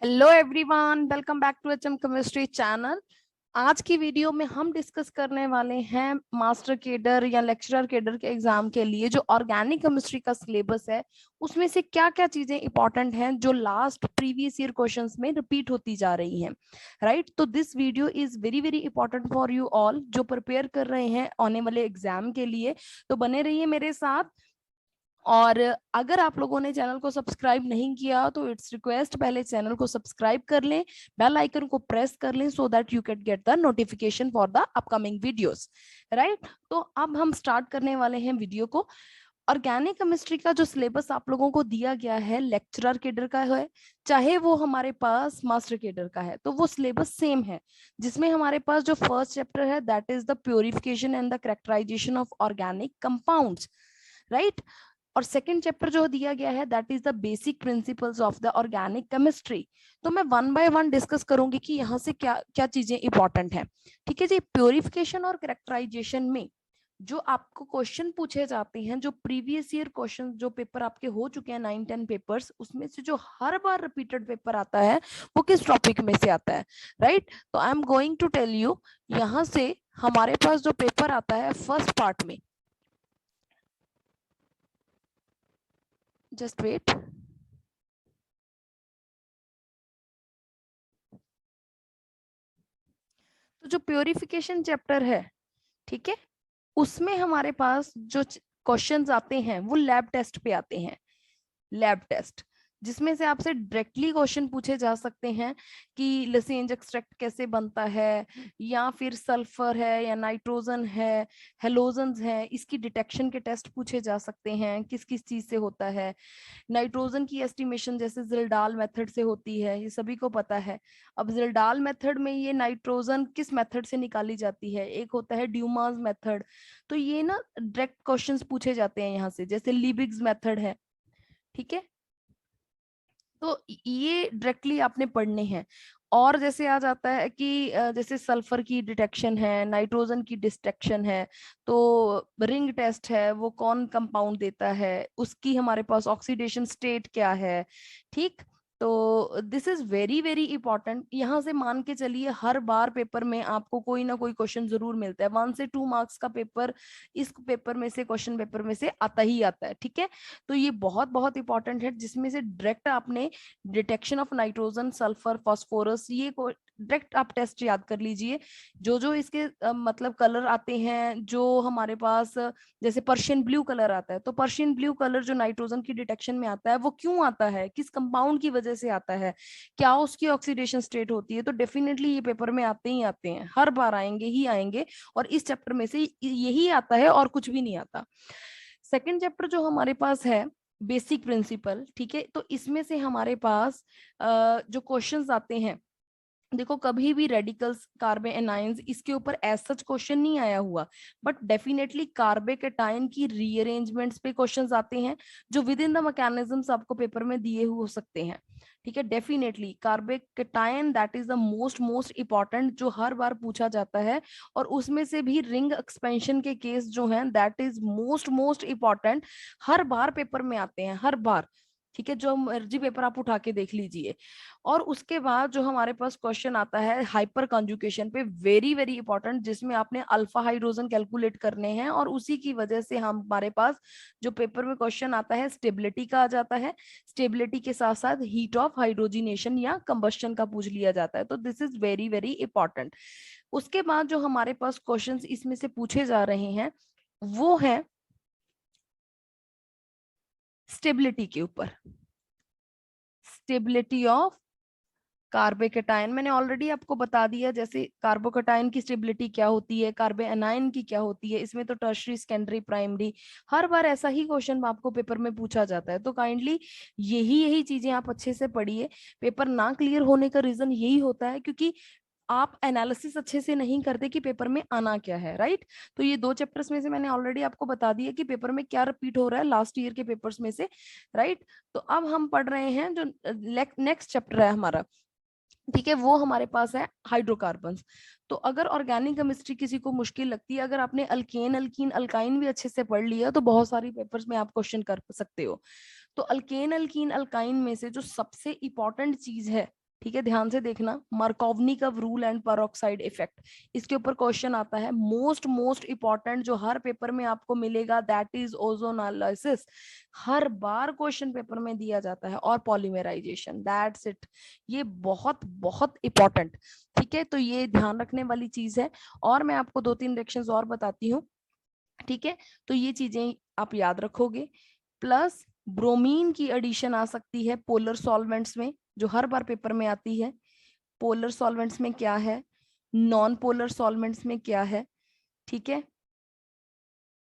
Hello everyone, welcome back to HM chemistry channel. आज की video में हम डिस्कस करने वाले हैं मास्टर केडर या लेक्चरर केडर के एग्जाम के लिए जो ऑर्गेनिक केमिस्ट्री का सिलेबस है उसमें से क्या क्या चीजें इंपॉर्टेंट हैं जो लास्ट प्रीवियस ईयर क्वेश्चंस में रिपीट होती जा रही हैं, राइट। तो this video is very very important for you all जो प्रिपेयर कर रहे हैं आने वाले एग्जाम के लिए। तो बने रहिए मेरे साथ। और अगर आप लोगों ने चैनल को सब्सक्राइब नहीं किया तो इट्स रिक्वेस्ट पहले चैनल को सब्सक्राइब कर लें, बेल आइकन को प्रेस कर लें so that you can get the notification for the upcoming videos, right. तो अब हम स्टार्ट करने वाले हैं वीडियो को। ऑर्गेनिक केमिस्ट्री का जो सिलेबस आप लोगों को दिया गया है लेक्चरर केडर का है चाहे वो हमारे पास मास्टर केडर का है, तो वो सिलेबस सेम है, जिसमें हमारे पास जो फर्स्ट चैप्टर है that is the purification and the characterisation of organic compounds, right. और सेकंड चैप्टर जो दिया गया है that is the basic principles of the organic chemistry. तो मैं वन बाय वन डिस्कस करूंगी कि यहाँ से क्या क्या चीजें इंपॉर्टेंट हैं, ठीक है जी। प्योरिफिकेशन और कैरेक्टराइजेशन में जो आपको क्वेश्चन पूछे जाते हैं, जो प्रीवियस ईयर क्वेश्चन जो पेपर आपके हो चुके हैं 9-10 पेपर्स, उसमें से जो हर बार रिपीटेड पेपर आता है वो किस टॉपिक में से आता है, राइट। तो I am going to tell you, यहाँ से हमारे पास जो पेपर आता है फर्स्ट पार्ट में, जस्ट वेट। तो जो प्योरिफिकेशन चैप्टर है, ठीक है, उसमें हमारे पास जो क्वेश्चंस आते हैं वो लैब टेस्ट पे आते हैं। लैब टेस्ट जिसमें से आपसे डायरेक्टली क्वेश्चन पूछे जा सकते हैं कि लिसेंज एक्सट्रैक्ट कैसे बनता है, या फिर सल्फर है या नाइट्रोजन है, हेलोजन्स है, इसकी डिटेक्शन के टेस्ट पूछे जा सकते हैं, किस किस चीज से होता है। नाइट्रोजन की एस्टिमेशन जैसे जिल्डाल मेथड से होती है, ये सभी को पता है। अब जिल्डाल मेथड में ये नाइट्रोजन किस मेथड से निकाली जाती है, एक होता है ड्यूमास मेथड। तो ये ना डायरेक्ट क्वेश्चंस पूछे जाते हैं यहाँ से, जैसे लिबिग्स मेथड है, ठीक है। तो ये डायरेक्टली आपने पढ़ने हैं। और जैसे आ जाता है कि जैसे सल्फर की डिटेक्शन है, नाइट्रोजन की डिटेक्शन है, तो रिंग टेस्ट है, वो कौन कंपाउंड देता है, उसकी हमारे पास ऑक्सीडेशन स्टेट क्या है, ठीक। तो this is very very important. यहाँ से मान के चलिए हर बार पेपर में आपको कोई ना कोई क्वेश्चन जरूर मिलता है, 1 से 2 मार्क्स का पेपर इस पेपर में से, क्वेश्चन पेपर में से आता ही आता है, ठीक है। तो ये बहुत बहुत इंपॉर्टेंट है, जिसमें से डायरेक्ट आपने detection of nitrogen, sulphur, phosphorus, ये डायरेक्ट आप टेस्ट याद कर लीजिए। जो जो इसके मतलब कलर आते हैं जो हमारे पास, जैसे पर्शियन ब्लू कलर आता है, तो पर्शियन ब्लू कलर जो नाइट्रोजन की डिटेक्शन में आता है वो क्यों आता है, किस कंपाउंड की वजह से आता है, क्या उसकी ऑक्सीडेशन स्टेट होती है। तो डेफिनेटली ये पेपर में आते ही आते हैं, हर बार आएंगे ही आएंगे, और इस चैप्टर में से यही आता है और कुछ भी नहीं आता। सेकेंड चैप्टर जो हमारे पास है बेसिक प्रिंसिपल, ठीक है, तो इसमें से हमारे पास जो क्वेश्चंस आते हैं, देखो कभी भी रेडिकल्स, कार्बे एनाइंस, इसके ऊपर एज सच क्वेश्चन नहीं आया हुआ, बट डेफिनेटली कार्बे कैटायन की रीअरेंजमेंट्स पे क्वेश्चंस आते हैं जो विद इन द मैकेनिज्म्स आपको पेपर में दिए हुए हो सकते हैं, ठीक है। Definitely carbocation that is the most most important जो हर बार पूछा जाता है, और उसमें से भी रिंग एक्सपेंशन के केस जो हैं that is most most important, her bar paper में आते हैं, हर बार, ठीक है। जो मर्जी पेपर आप उठा के देख लीजिए। और उसके बाद जो हमारे पास क्वेश्चन आता है हाइपर कॉन्जुगेशन पे, वेरी वेरी इंपॉर्टेंट, जिसमें आपने अल्फा हाइड्रोजन कैलकुलेट करने हैं, और उसी की वजह से हमारे पास जो पेपर में क्वेश्चन आता है स्टेबिलिटी का आ जाता है, स्टेबिलिटी के साथ साथ हीट ऑफ हाइड्रोजिनेशन या कंबस्शन का पूछ लिया जाता है। तो this is very very important. उसके बाद जो हमारे पास क्वेश्चन इसमें से पूछे जा रहे हैं वो है स्टेबिलिटी के ऊपर, स्टेबिलिटी ऑफ कार्बोकेटायन। मैंने ऑलरेडी आपको बता दिया जैसे कार्बोकेटायन की स्टेबिलिटी क्या होती है, कार्बे एनायन की क्या होती है, इसमें तो टर्शरी, सेकेंडरी, प्राइमरी, हर बार ऐसा ही क्वेश्चन आपको पेपर में पूछा जाता है। तो काइंडली यही यही चीजें आप अच्छे से पढ़िए। पेपर ना क्लियर होने का रीजन यही होता है क्योंकि आप एनालिसिस अच्छे से नहीं करते कि पेपर में आना क्या है, राइट। तो ये 2 चैप्टर्स में से मैंने ऑलरेडी आपको बता दिया कि पेपर में क्या रिपीट हो रहा है लास्ट ईयर के पेपर्स में से, राइट। तो अब हम पढ़ रहे हैं जो नेक्स्ट चैप्टर है हमारा, ठीक है, वो हमारे पास है हाइड्रोकार्बन्स। तो अगर ऑर्गेनिक केमिस्ट्री किसी को मुश्किल लगती है, अगर आपने अल्केन अल्कीन अल्काइन भी अच्छे से पढ़ लिया तो बहुत सारी पेपर्स में आप क्वेश्चन कर सकते हो। तो अल्केन अल्कीन अल्काइन में से जो सबसे इंपॉर्टेंट चीज है, ठीक है, ध्यान से देखना, मार्कोवनिकव रूल एंड पेरोक्साइड इफेक्ट, इसके ऊपर क्वेश्चन आता है। मोस्ट मोस्ट इंपॉर्टेंट जो हर पेपर में आपको मिलेगा, that is ozonolysis, her bar question paper में दिया जाता है, और पॉलीमराइजेशन, दैट्स इट। ये बहुत बहुत इंपॉर्टेंट, ठीक है, तो ये ध्यान रखने वाली चीज है। और मैं आपको 2-3 रिएक्शंस और बताती हूँ, ठीक है, तो ये चीजें आप याद रखोगे। प्लस ब्रोमीन की एडिशन आ सकती है पोलर सॉल्वेंट्स में, जो हर बार पेपर में आती है। पोलर सॉल्वेंट्स में क्या है, नॉन पोलर सॉल्वेंट्स में क्या है, ठीक है।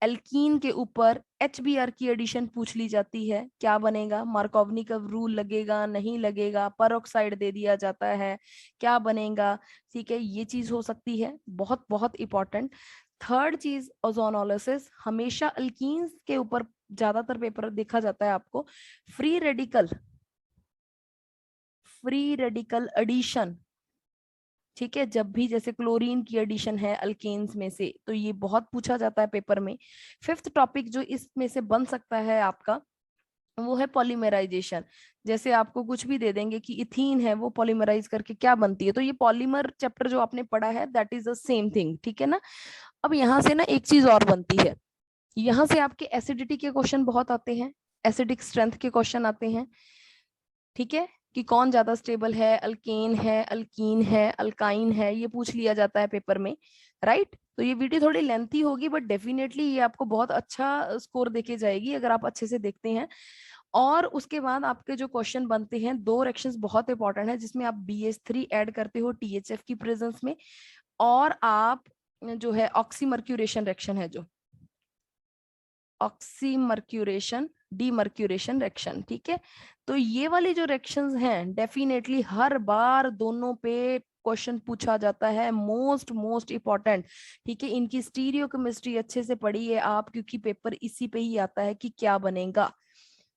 एल्कीन के ऊपर HBr की एडिशन पूछ ली जाती है, क्या बनेगा, मार्कोवनिकव रूल लगेगा नहीं लगेगा, पेरोक्साइड दे दिया जाता है, क्या बनेगा, ठीक है, ये चीज हो सकती है, बहुत बहुत इंपॉर्टेंट। थर्ड चीज ओजोनोलिसिस, हमेशा अल्कीन्स के ऊपर ज्यादातर पेपर देखा जाता है आपको। फ्री रेडिकल एडिशन, ठीक है, जब भी जैसे क्लोरीन की एडिशन है अल्केन्स में से, तो ये बहुत पूछा जाता है पेपर में। फिफ्थ टॉपिक जो इसमें से बन सकता है आपका, वो है पॉलीमराइजेशन। जैसे आपको कुछ भी दे देंगे कि इथीन है, वो पॉलीमराइज करके क्या बनती है, तो ये पॉलीमर चैप्टर जो आपने पढ़ा है, that is the same thing, ठीक है ना। अब यहाँ से ना एक चीज और बनती है, यहाँ से आपके एसिडिटी के क्वेश्चन बहुत आते हैं, एसिडिक स्ट्रेंथ के क्वेश्चन आते हैं, ठीक है, कि कौन ज्यादा स्टेबल है, अल्केन है, अल्कीन है, अल्काइन है, ये पूछ लिया जाता है पेपर में, राइट। तो ये वीडियो थोड़ी लेंथी होगी, बट डेफिनेटली ये आपको बहुत अच्छा स्कोर देके जाएगी अगर आप अच्छे से देखते हैं। और उसके बाद आपके जो क्वेश्चन बनते हैं, 2 रिएक्शंस बहुत इंपॉर्टेंट है, जिसमें आप BH3 ऐड करते हो THF की प्रेजेंस में, और आप जो है ऑक्सीमर्क्यूरेशन रिएक्शन है, जो ऑक्सीमर्क्यूरेशन डीमर्क्यूरेशन रिएक्शन, ठीक है। तो ये वाली जो रिएक्शंस हैं, डेफिनेटली हर बार दोनों पे क्वेश्चन पूछा जाता है, मोस्ट मोस्ट इंपॉर्टेंट, ठीक है। इनकी स्टीरियो केमिस्ट्री अच्छे से पढ़िए आप, क्योंकि पेपर इसी पे ही आता है कि क्या बनेगा,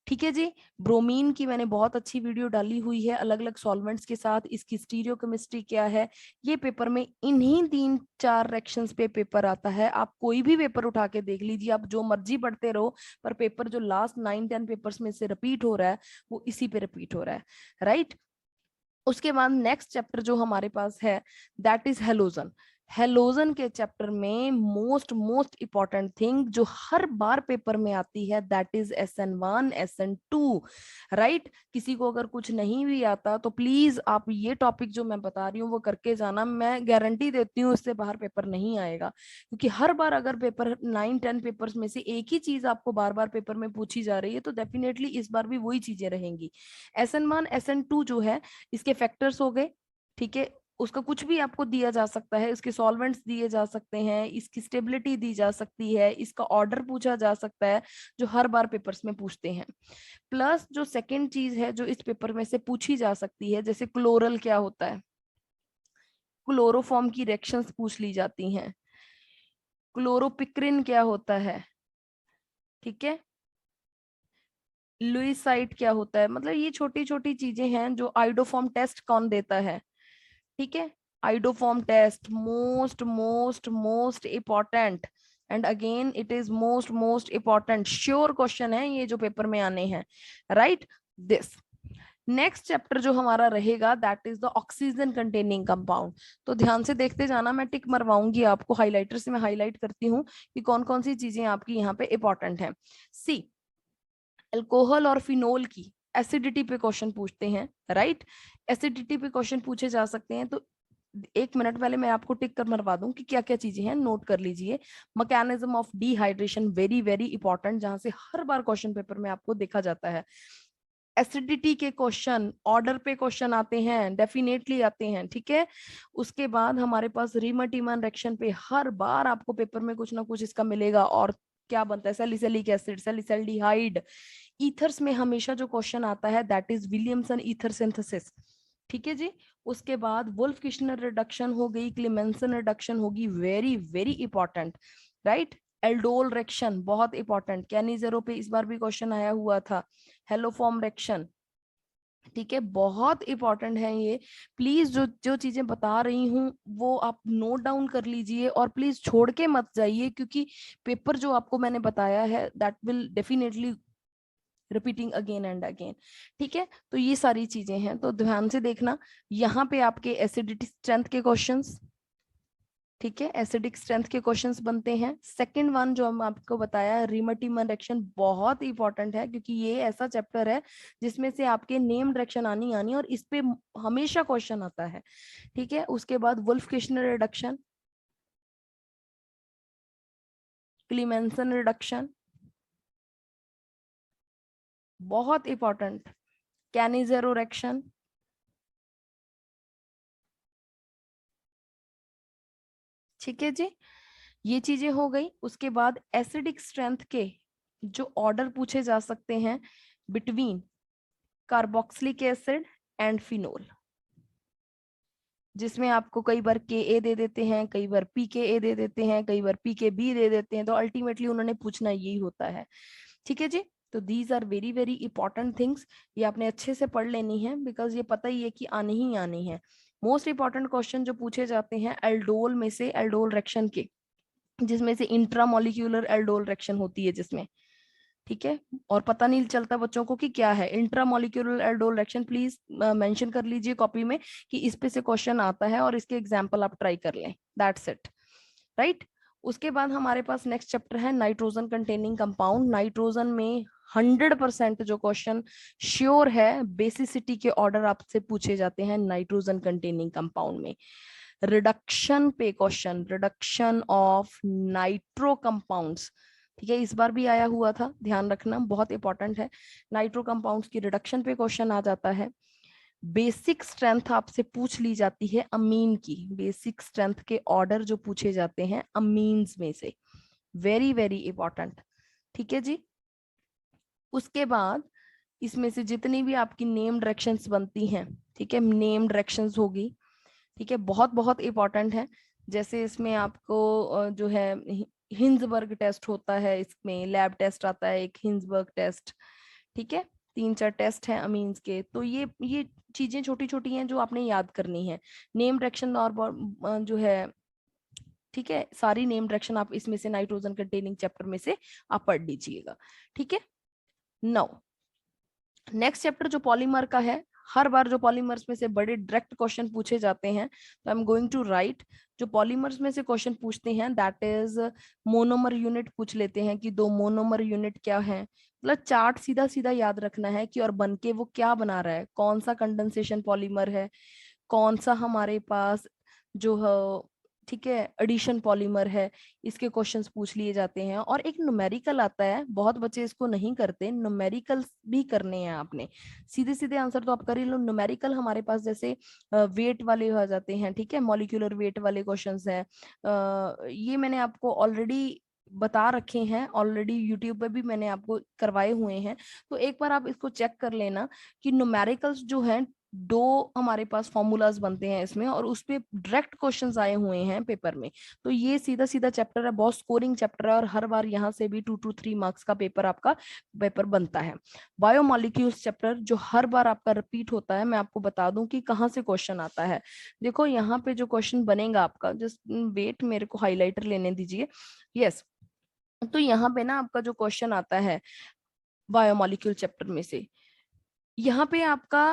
ठीक है जी। ब्रोमीन की मैंने बहुत अच्छी वीडियो डाली हुई है अलग अलग सॉल्वेंट्स के साथ, इसकी स्टीरियो केमिस्ट्री क्या है, ये पेपर में इन्हीं 3-4 रिएक्शंस पे पेपर आता है। आप कोई भी पेपर उठा के देख लीजिए, आप जो मर्जी पढ़ते रहो, पर पेपर जो लास्ट 9-10 पेपर्स में से रिपीट हो रहा है, वो इसी पे रिपीट हो रहा है, राइट। उसके बाद नेक्स्ट चैप्टर जो हमारे पास है, दैट इज हेलोजन। हेलोजन के चैप्टर में मोस्ट मोस्ट इंपॉर्टेंट थिंग जो हर बार पेपर में आती है, that is SN1 SN2, right. किसी को अगर कुछ नहीं भी आता तो प्लीज आप ये टॉपिक जो मैं बता रही हूँ वो करके जाना, मैं गारंटी देती हूँ इससे बाहर पेपर नहीं आएगा। क्योंकि हर बार अगर पेपर 9-10 पेपर्स में से एक ही चीज आपको बार बार पेपर में पूछी जा रही है, तो डेफिनेटली इस बार भी वही चीजें रहेंगी। SN1 SN2 जो है, इसके फैक्टर्स हो गए, ठीक है, उसका कुछ भी आपको दिया जा सकता है, इसके सॉल्वेंट्स दिए जा सकते हैं, इसकी स्टेबिलिटी दी जा सकती है, इसका ऑर्डर पूछा जा सकता है, जो हर बार पेपर्स में पूछते हैं। प्लस जो सेकंड चीज है जो इस पेपर में से पूछी जा सकती है, जैसे क्लोरल क्या होता है, क्लोरोफॉर्म की रिएक्शंस पूछ ली जाती हैं, क्लोरोपिक्रिन क्या होता है, ठीक है, लुईसाइट क्या होता है, मतलब ये छोटी छोटी चीजें हैं। जो आइडोफॉर्म टेस्ट कौन देता है, ठीक है, iodoform test most most most important, and again it is most most important, sure question है ये जो पेपर में आने हैं, राइट। दिस नेक्स्ट चैप्टर जो हमारा रहेगा, that is the oxygen containing compound. तो ध्यान से देखते जाना, मैं टिक मरवाऊंगी आपको, हाइलाइटर से मैं हाईलाइट करती हूँ कि कौन कौन सी चीजें आपकी यहाँ पे इंपॉर्टेंट है। सी, अल्कोहल और फिनोल की एसिडिटी पे क्वेश्चन पूछते हैं, राइट। एसिडिटी पे क्वेश्चन पूछे जा सकते हैं, तो 1 मिनट पहले मैं आपको टिक कर मरवा दूं कि क्या क्या चीजें हैं, नोट कर लीजिए। Mechanism of dehydration, very very important, जहां से हर बार क्वेश्चन पेपर में आपको देखा जाता है। एसिडिटी के क्वेश्चन ऑर्डर पे क्वेश्चन आते हैं, डेफिनेटली आते हैं, ठीक है। उसके बाद हमारे पास रीमैटिमन रिएक्शन पे हर बार आपको पेपर में कुछ ना कुछ इसका मिलेगा, और क्या बनता है, सैलिसिलिक एसिड, सैलिसल्डिहाइड। ईथर्स में हमेशा जो क्वेश्चन आता है, that is Williamson ether synthesis, ठीक है जी। उसके बाद वुल्फ किश्नर रिडक्शन हो गई, क्लेमेंसन रिडक्शन होगी, very very important, right. Aldol reaction बहुत इंपॉर्टेंट, कैनिजेरो पे इस बार भी क्वेश्चन आया हुआ था। हेलोफॉर्म रिएक्शन, ठीक है, बहुत इंपॉर्टेंट है ये। प्लीज जो जो चीजें बता रही हूँ वो आप नोट डाउन कर लीजिए और प्लीज छोड़ के मत जाइए, क्योंकि पेपर जो आपको मैंने बताया है that will definitely repeating again and again. ठीक है, तो ये सारी चीजें हैं, तो ध्यान से देखना। यहाँ पे आपके एसिडिटी स्ट्रेंथ के क्वेश्चंस, ठीक है, एसिडिक स्ट्रेंथ के क्वेश्चंस बनते हैं। सेकंड वन जो हम आपको बताया रिमोटिमन रिएक्शन, बहुत इंपॉर्टेंट है, क्योंकि ये ऐसा चैप्टर है जिसमें से आपके नेम रिएक्शन आनी आनी और इस पे हमेशा क्वेश्चन आता है। ठीक है, उसके बाद वुल्फ किशनर रिडक्शन, क्लीमेंसन रिडक्शन, बहुत इंपॉर्टेंट, कैनिजेरो रिएक्शन। ठीक है जी, ये चीजें हो गई। उसके बाद एसिडिक स्ट्रेंथ के जो ऑर्डर पूछे जा सकते हैं between carboxylic acid and phenol, जिसमें आपको कई बार के ए दे देते हैं, कई बार पी के ए दे देते हैं, कई बार पी के बी दे देते हैं, तो अल्टीमेटली उन्होंने पूछना यही होता है। ठीक है जी, तो these are very very important things, ये आपने अच्छे से पढ़ लेनी है, बिकॉज ये पता ही है कि आनी ही आनी है। मोस्ट इंपॉर्टेंट क्वेश्चन जो पूछे जाते हैं एल्डोल में से, एल्डोल रिएक्शन के, जिसमें से इंट्रामोलिक्यूलर एल्डोल रिएक्शन होती है जिसमें, ठीक है, और पता नहीं चलता बच्चों को कि क्या है intramolecular aldol reaction. Please mention कर लीजिए कॉपी में कि इस पे से क्वेश्चन आता है और इसके एग्जांपल आप ट्राई कर लें, दैट्स इट, राइट। उसके बाद हमारे पास नेक्स्ट चैप्टर है नाइट्रोजन कंटेनिंग कंपाउंड। नाइट्रोजन में 100% जो क्वेश्चन श्योर है, बेसिसिटी के ऑर्डर आपसे पूछे जाते हैं नाइट्रोजन कंटेनिंग कंपाउंड में। रिडक्शन पे question, reduction of nitro compounds, ठीक है, इस बार भी आया हुआ था, ध्यान रखना, बहुत इंपॉर्टेंट है। नाइट्रो कंपाउंड्स की रिडक्शन पे क्वेश्चन आ जाता है। बेसिक स्ट्रेंथ आपसे पूछ ली जाती है अमीन की, बेसिक स्ट्रेंथ के ऑर्डर जो पूछे जाते हैं अमीन्स में से, वेरी वेरी इंपॉर्टेंट। ठीक है जी, उसके बाद इसमें से जितनी भी आपकी नेम डायरेक्शंस बनती हैं, ठीक है, नेम डायरेक्शंस होगी, ठीक है, बहुत बहुत इंपॉर्टेंट है। जैसे इसमें आपको जो है हिंजबर्ग टेस्ट होता है, इसमें लैब टेस्ट आता है एक हिंजबर्ग टेस्ट, ठीक है, 3-4 टेस्ट हैं अमीन्स के, तो ये चीजें छोटी छोटी हैं जो आपने याद करनी है। नेम डायरेक्शन और जो है, ठीक है, सारी नेम डायरेक्शन आप इसमें से नाइट्रोजन कंटेनिंग चैप्टर में से आप पढ़ लीजिएगा। ठीक है, नाउ नेक्स्ट चैप्टर जो पॉलीमर का है, हर बार जो पॉलीमर्स में से बड़े डायरेक्ट क्वेश्चन पूछे जाते हैं, तो I am going to write जो पॉलीमर्स में से क्वेश्चन पूछते हैं दैट इज मोनोमर यूनिट पूछ लेते हैं कि दो मोनोमर यूनिट क्या है, मतलब चार्ट सीधा सीधा याद रखना है कि और बन के वो क्या बना रहा है, कौन सा कंडेंसेशन पॉलीमर है, कौन सा हमारे पास जो है, ठीक है, एडिशन पॉलीमर है, इसके क्वेश्चंस पूछ लिए जाते हैं। और एक न्यूमेरिकल आता है, बहुत बच्चे इसको नहीं करते, न्यूमेरिकल भी करने हैं आपने, सीधे सीधे आंसर तो आप कर ही लो। न्यूमेरिकल हमारे पास जैसे वेट वाले हो जाते हैं, ठीक है, मॉलिक्यूलर वेट वाले क्वेश्चंस हैं, ये मैंने आपको ऑलरेडी बता रखे हैं, ऑलरेडी यूट्यूब पे भी मैंने आपको करवाए हुए हैं, तो एक बार आप इसको चेक कर लेना कि न्यूमेरिकल्स जो हैं, दो हमारे पास फॉर्मूलाज बनते हैं इसमें और उस पे डायरेक्ट क्वेश्चंस आए हुए हैं पेपर में, तो ये सीधा सीधा चैप्टर है, बहुत स्कोरिंग चैप्टर है और हर बार यहाँ से भी 2 to 3 मार्क्स का पेपर आपका पेपर बनता है। बायोमोलिक्यूल्स चैप्टर जो हर बार आपका रिपीट होता है, मैं आपको बता दूं कि कहाँ से क्वेश्चन आता है। देखो यहाँ पे जो क्वेश्चन बनेगा आपका, जस्ट वेट, मेरे को हाईलाइटर लेने दीजिए, यस। तो यहाँ पे ना आपका जो क्वेश्चन आता है बायोमोलिक्यूल चैप्टर में से, यहाँ पे आपका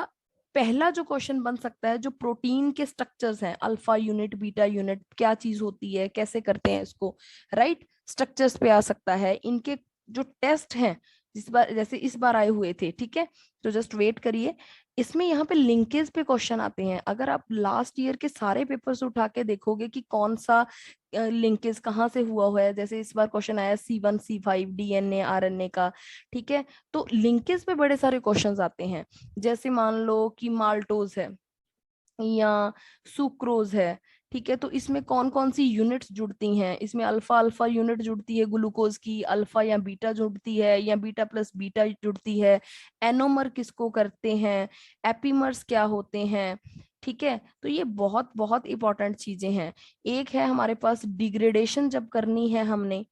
पहला जो क्वेश्चन बन सकता है, जो प्रोटीन के स्ट्रक्चर्स हैं, अल्फा यूनिट, बीटा यूनिट, क्या चीज होती है, कैसे करते हैं इसको, राइट, स्ट्रक्चर्स पे आ सकता है। इनके जो टेस्ट हैं जिस बार जैसे इस बार आए हुए थे, ठीक है, तो जस्ट वेट करिए। इसमें यहाँ पे लिंकेज पे क्वेश्चन आते हैं, अगर आप लास्ट ईयर के सारे पेपर्स उठा के देखोगे कि कौन सा लिंकेज कहाँ से हुआ है, जैसे इस बार क्वेश्चन आया C1C5 डीएनए आरएनए का, ठीक है, तो लिंकेज पे बड़े सारे क्वेश्चंस आते हैं। जैसे मान लो कि माल्टोज है या सुक्रोज है, ठीक है, तो इसमें कौन कौन सी यूनिट्स जुड़ती हैं, इसमें अल्फा अल्फा यूनिट जुड़ती है ग्लूकोज की, अल्फा या बीटा जुड़ती है या बीटा प्लस बीटा जुड़ती है, एनोमर किसको करते हैं, एपीमर्स क्या होते हैं, ठीक है, तो ये बहुत बहुत इंपॉर्टेंट चीजें हैं। एक है हमारे पास डिग्रेडेशन जब करनी है हमने,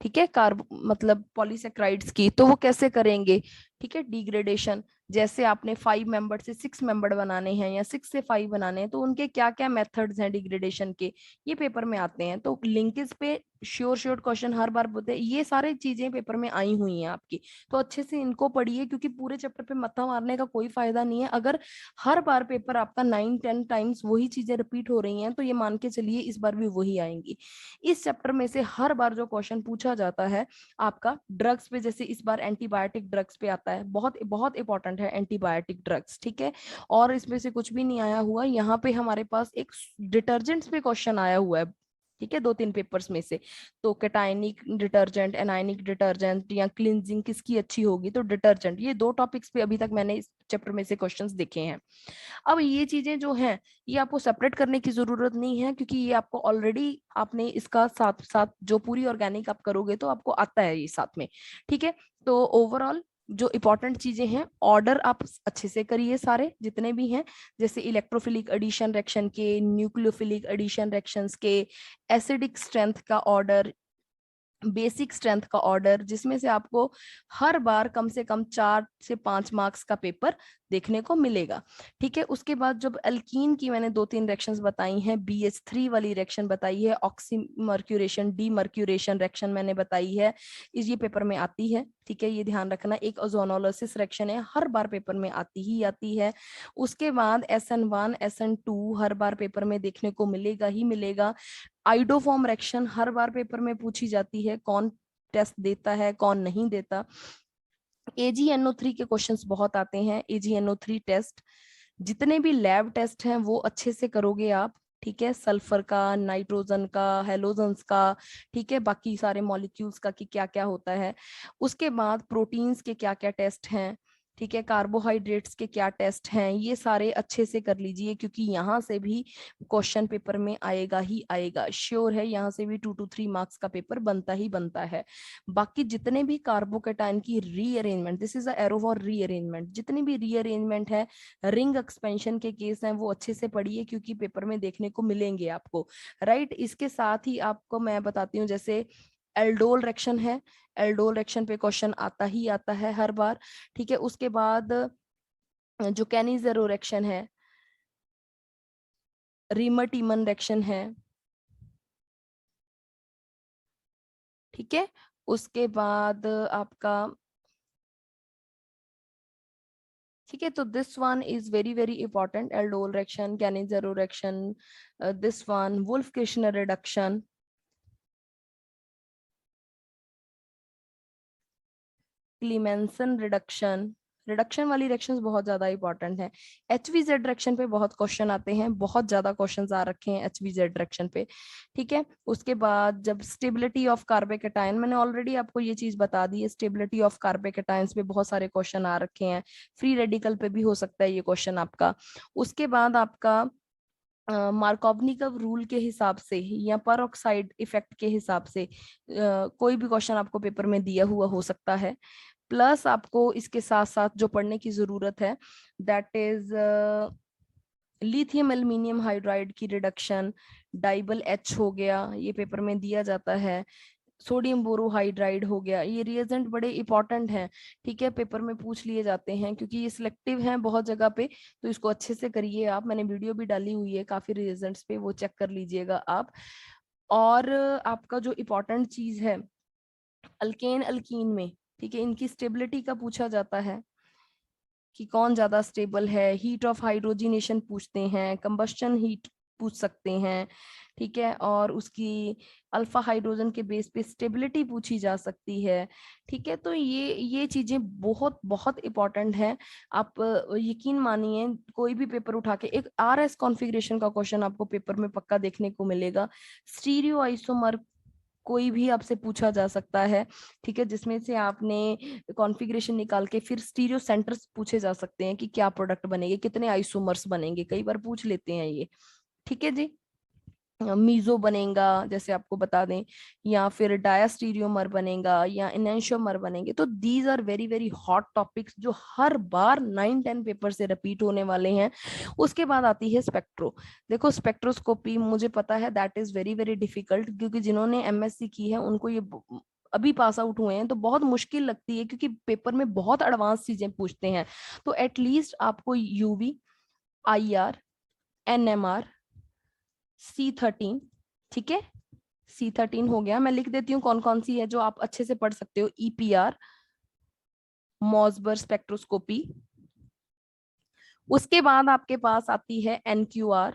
ठीक है, कार्ब मतलब पॉलीसेक्राइड्स की, तो वो कैसे करेंगे, ठीक है, डिग्रेडेशन, जैसे आपने 5 मेंबर से 6 मेंबर बनाने हैं या 6 से 5 बनाने हैं, तो उनके क्या क्या मेथड्स हैं डिग्रेडेशन के, ये पेपर में आते हैं। तो लिंकेज पे श्योर क्वेश्चन हर बार बोलते हैं, ये सारी चीजें पेपर में आई हुई हैं आपकी। तो अच्छे से इनको पढ़िए, क्योंकि पूरे चैप्टर पे मत्था मारने का कोई फायदा नहीं है। अगर हर बार पेपर आपका 9-10 टाइम्स वही चीजें रिपीट हो रही हैं, तो ये मान के चलिए इस बार भी वही आएंगी। इस चैप्टर में से हर बार जो क्वेश्चन पूछा जाता है आपका ड्रग्स पे, जैसे इस बार एंटीबायोटिक ड्रग्स पे आता है, बहुत बहुत इंपॉर्टेंट है एंटीबायोटिक ड्रग्स, ठीक है। और इसमें से कुछ भी नहीं आया हुआ, यहाँ पे हमारे पास एक डिटर्जेंट्स पे क्वेश्चन आया हुआ है, ठीक है, 2-3 पेपर्स में से। तो कैटायनिक डिटर्जेंट, एनायनिक डिटर्जेंट या क्लींजिंग किसकी अच्छी होगी, तो डिटर्जेंट। ये 2 टॉपिक्स पे अभी तक मैंने इस चैप्टर में से क्वेश्चंस देखे हैं। अब ये चीजें जो हैं, ये आपको सेपरेट करने की जरूरत नहीं है, क्योंकि ये आपको ऑलरेडी, आपने इसका साथ साथ जो पूरी ऑर्गेनिक आप करोगे तो आपको आता है ये साथ में, ठीक है। तो ओवरऑल जो इंपॉर्टेंट चीजें हैं, ऑर्डर आप अच्छे से करिए सारे जितने भी हैं, जैसे इलेक्ट्रोफिलिक एडिशन रिएक्शन के, न्यूक्लियोफिलिक एडिशन रिएक्शंस के, एसिडिक स्ट्रेंथ का ऑर्डर, बेसिक स्ट्रेंथ का ऑर्डर, जिसमें से आपको हर बार कम से कम 4 से 5 मार्क्स का पेपर देखने को मिलेगा, ठीक है। उसके बाद जब एल्कीन की मैंने 2-3 रिएक्शंस बताई हैं, BH3 वाली रिएक्शन बताई है, ऑक्सीमर्क्यूरेशन डीमर्क्यूरेशन रिएक्शन मैंने बताई है, ये पेपर में आती है, ठीक है, ये ध्यान रखना। एक ओजोनोलिसिस रिएक्शन है, हर बार पेपर में आती ही आती है। उसके बाद SN1 SN2 हर बार पेपर में देखने को मिलेगा ही मिलेगा। आइडोफॉर्म रिएक्शन हर बार पेपर में पूछी जाती है, कौन टेस्ट देता है कौन नहीं देता। AgNO3 के क्वेश्चंस बहुत आते हैं, AgNO3 टेस्ट, जितने भी लैब टेस्ट हैं वो अच्छे से करोगे आप, ठीक है, सल्फर का, नाइट्रोजन का, हेलोजन्स का, ठीक है, बाकी सारे मॉलिक्यूल्स का कि क्या क्या होता है। उसके बाद प्रोटीन्स के क्या क्या टेस्ट हैं, ठीक है, कार्बोहाइड्रेट्स के क्या टेस्ट हैं, ये सारे अच्छे से कर लीजिए, क्योंकि यहाँ से भी क्वेश्चन पेपर में आएगा ही आएगा, श्योर है, यहाँ से भी 2 to 3 मार्क्स का पेपर बनता ही बनता है। बाकी जितने भी कार्बोकेटाइन की rearrangement, this is a arrow for rearrangement, जितनी भी रीअरेंजमेंट है, रिंग एक्सपेंशन के केस हैं, वो अच्छे से पढ़िए, क्योंकि पेपर में देखने को मिलेंगे आपको, राइट। इसके साथ ही आपको मैं बताती हूँ, जैसे एल्डोल रिएक्शन है, एल्डोल रिएक्शन पे क्वेश्चन आता ही आता है हर बार, ठीक है। उसके बाद जो कैनिजेरो रिएक्शन है, रीमर-टीमन रिएक्शन है, ठीक है। उसके बाद आपका, ठीक है, तो this one is very very important, aldol reaction, Cannizzaro reaction, this one Wolff Kishner reduction, Clemmensen reduction, reduction वाली रिएक्शंस बहुत ज्यादा इंपॉर्टेंट है। HVZ रिएक्शन पे बहुत क्वेश्चन आते हैं, बहुत ज्यादा क्वेश्चंस आ रखे हैं HVZ रिएक्शन पे, ठीक है। उसके बाद जब स्टेबिलिटी ऑफ कार्बोकेटाइन, मैंने ऑलरेडी आपको ये चीज बता दी है, स्टेबिलिटी ऑफ कार्बोकेटाइंस पे बहुत सारे क्वेश्चन आ रखे हैं, फ्री रेडिकल पे भी हो सकता है ये क्वेश्चन आपका। उसके बाद आपका मार्कोवनिकव रूल के हिसाब से या परऑक्साइड इफेक्ट के हिसाब से कोई भी क्वेश्चन आपको पेपर में दिया हुआ हो सकता है। प्लस आपको इसके साथ साथ जो पढ़ने की जरूरत है, that is lithium aluminium hydride की रिडक्शन, डाइबल H हो गया, ये पेपर में दिया जाता है, सोडियम बोरोहाइड्राइड हो गया, ये रिएजेंट बड़े इंपॉर्टेंट हैं, ठीक है, पेपर में पूछ लिए जाते हैं, क्योंकि ये सिलेक्टिव हैं बहुत जगह पे, तो इसको अच्छे से करिए आप। मैंने वीडियो भी डाली हुई है काफी रिएजेंट्स पे, वो चेक कर लीजिएगा आप। और आपका जो इम्पोर्टेंट चीज है, अल्केन अल्कीन में, ठीक है, इनकी स्टेबिलिटी का पूछा जाता है कि कौन ज्यादा स्टेबल है, हीट ऑफ हाइड्रोजिनेशन पूछते हैं, कंबस्टन हीट पूछ सकते हैं, ठीक है, और उसकी अल्फा हाइड्रोजन के बेस पे स्टेबिलिटी पूछी जा सकती है, ठीक है। तो ये चीजें बहुत बहुत इंपॉर्टेंट है। आप यकीन मानिए, कोई भी पेपर उठा के एक RS कॉन्फ़िगरेशन का क्वेश्चन आपको पेपर में पक्का देखने को मिलेगा, स्टीरियो आइसोमर कोई भी आपसे पूछा जा सकता है, ठीक है, जिसमें से आपने कॉन्फ़िगरेशन निकाल के फिर स्टीरियो सेंटर्स पूछे जा सकते हैं कि क्या प्रोडक्ट बनेंगे, कितने आइसोमर्स बनेंगे, कई बार पूछ लेते हैं ये, ठीक है जी। मीजो बनेगा जैसे आपको बता दें, या फिर डायास्टीरियोमर बनेगा या इनेंशियोमर बनेंगे, तो these are very very hot topics जो हर बार 9-10 पेपर से रिपीट होने वाले हैं। उसके बाद आती है स्पेक्ट्रो। देखो स्पेक्ट्रोस्कोपी मुझे पता है that is very very difficult, क्योंकि जिन्होंने MSc की है उनको ये अभी पास आउट हुए हैं तो बहुत मुश्किल लगती है, क्योंकि पेपर में बहुत एडवांस चीजें पूछते हैं। तो एटलीस्ट आपको यूवी, IR, NMR, C13, ठीक है, C13 हो गया। मैं लिख देती हूँ कौन कौन सी है जो आप अच्छे से पढ़ सकते हो। EPR, Mossbauer spectroscopy. उसके बाद आपके पास आती है NQR,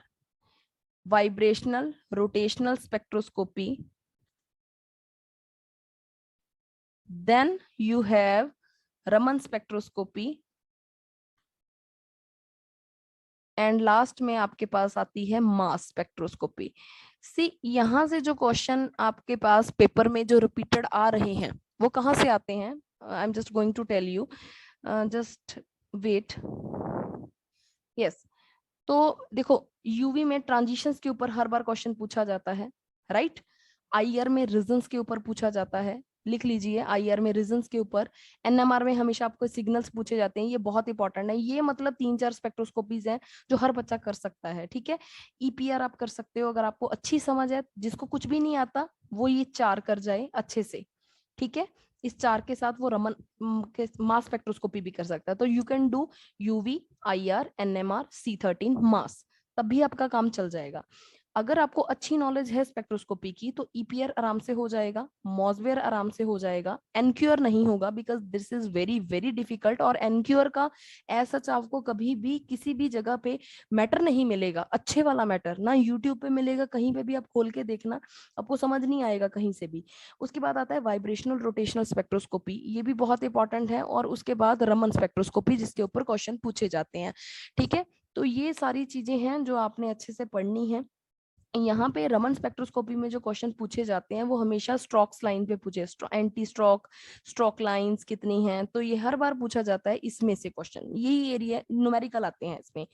vibrational rotational spectroscopy. Then you have Raman spectroscopy, and last में आपके पास आती है मास स्पेक्ट्रोस्कोपी। सी, यहां से जो क्वेश्चन आपके पास पेपर में जो रिपीटेड आ रहे हैं वो कहाँ से आते हैं? I am just going to tell you, just wait. Yes, तो देखो, यूवी में ट्रांजिशंस के ऊपर हर बार क्वेश्चन पूछा जाता है, राइट। IR में रीजंस के ऊपर पूछा जाता है, लिख लीजिए, IR में रीजंस के ऊपर। NMR में हमेशा आपको सिग्नल्स पूछे जाते हैं, ये बहुत इंपॉर्टेंट है। ये मतलब 3-4 स्पेक्ट्रोस्कोपीज हैं जो हर बच्चा कर सकता है, ठीक है। EPR आप कर सकते हो, अगर आपको अच्छी समझ है। जिसको कुछ भी नहीं आता वो ये 4 कर जाए अच्छे से, ठीक है। इस 4 के साथ वो रमन के मास स्पेक्ट्रोस्कोपी भी कर सकता है। तो you can do UV, IR, NMR, C13, मास, तब भी आपका काम चल जाएगा। अगर आपको अच्छी नॉलेज है स्पेक्ट्रोस्कोपी की तो EPR आराम से हो जाएगा, मॉसवेयर आराम से हो जाएगा, NQR नहीं होगा because this is very very difficult. और NQR का ऐसा आपको कभी भी किसी भी जगह पे मैटर नहीं मिलेगा, अच्छे वाला मैटर ना यूट्यूब पे मिलेगा, कहीं पे भी आप खोल के देखना, आपको समझ नहीं आएगा कहीं से भी। उसके बाद आता है वाइब्रेशनल रोटेशनल स्पेक्ट्रोस्कोपी, ये भी बहुत इंपॉर्टेंट है। और उसके बाद रमन स्पेक्ट्रोस्कोपी, जिसके ऊपर क्वेश्चन पूछे जाते हैं, ठीक है। तो ये सारी चीजें हैं जो आपने अच्छे से पढ़नी है। यहाँ पे रमन स्पेक्ट्रोस्कोपी में जो क्वेश्चन पूछे जाते हैं वो हमेशा स्ट्रोक्स लाइन पे पूछे, एंटी स्ट्रोक, स्ट्रोक लाइंस कितनी हैं, तो ये हर बार पूछा जाता है इसमें से क्वेश्चन, यही एरिया न्यूमेरिकल आते हैं इसमें।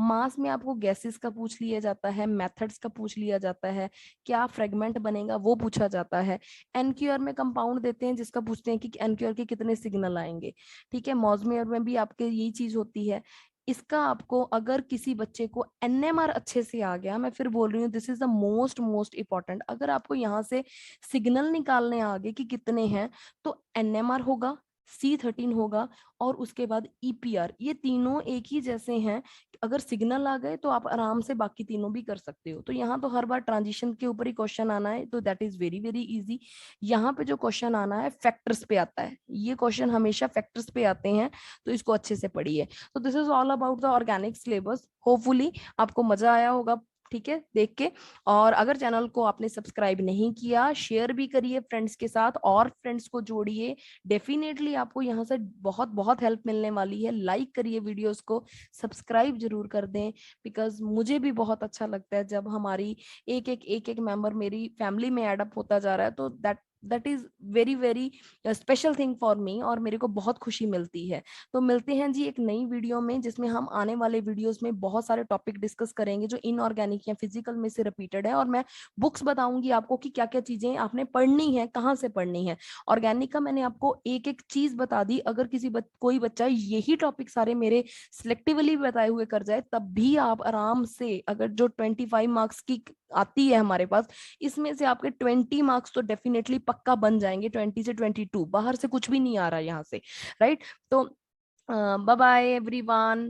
मास में आपको गैसेस का पूछ लिया जाता है, मेथड्स का पूछ लिया जाता है, क्या फ्रेगमेंट बनेगा वो पूछा जाता है। NQR में कंपाउंड देते हैं जिसका पूछते हैं कि NQR के कितने सिग्नल आएंगे, ठीक है। मॉसमेयर में भी आपके यही चीज होती है। इसका आपको, अगर किसी बच्चे को NMR अच्छे से आ गया, मैं फिर बोल रही हूँ this is the most most important, अगर आपको यहाँ से सिग्नल निकालने आ गए कि कितने हैं, तो NMR होगा, C13 होगा, और उसके बाद EPR, ये तीनों एक ही जैसे हैं। अगर सिग्नल आ गए तो आप आराम से बाकी तीनों भी कर सकते हो। तो यहाँ तो हर बार ट्रांजिशन के ऊपर ही क्वेश्चन आना है, तो that is very very easy. यहाँ पे जो क्वेश्चन आना है फैक्टर्स पे आता है, ये क्वेश्चन हमेशा फैक्टर्स पे आते हैं, तो इसको अच्छे से पढ़िए। तो this is all about the organic syllabus. Hopefully आपको मजा आया होगा, ठीक है, देख के। और अगर चैनल को आपने सब्सक्राइब नहीं किया, शेयर भी करिए फ्रेंड्स के साथ, और फ्रेंड्स को जोड़िए। डेफिनेटली आपको यहाँ से बहुत बहुत हेल्प मिलने वाली है। लाइक करिए वीडियोस को, सब्सक्राइब जरूर कर दें, बिकॉज मुझे भी बहुत अच्छा लगता है जब हमारी एक एक मेंबर मेरी फैमिली में एडअप होता जा रहा है, तो that is very very special thing for me, और मेरे को बहुत खुशी मिलती है। तो मिलते हैं जी एक नई वीडियो में, जिसमें हम आने वाले वीडियोस में बहुत सारे टॉपिक डिस्कस करेंगे जो इनऑर्गेनिक या फिजिकल में से रिपीटेड है, और मैं बुक्स बताऊंगी आपको कि क्या क्या चीजें आपने पढ़नी है, कहाँ से पढ़नी है। ऑर्गेनिक का मैंने आपको एक एक चीज बता दी। अगर कोई बच्चा यही टॉपिक सारे मेरे सिलेक्टिवली बताए हुए कर जाए, तब भी आप आराम से, अगर जो 25 मार्क्स की आती है हमारे पास, इसमें से आपके 20 मार्क्स तो डेफिनेटली पक्का बन जाएंगे, 20 से 22, बाहर से कुछ भी नहीं आ रहा यहाँ से, राइट। तो बाय बाय एवरीवन।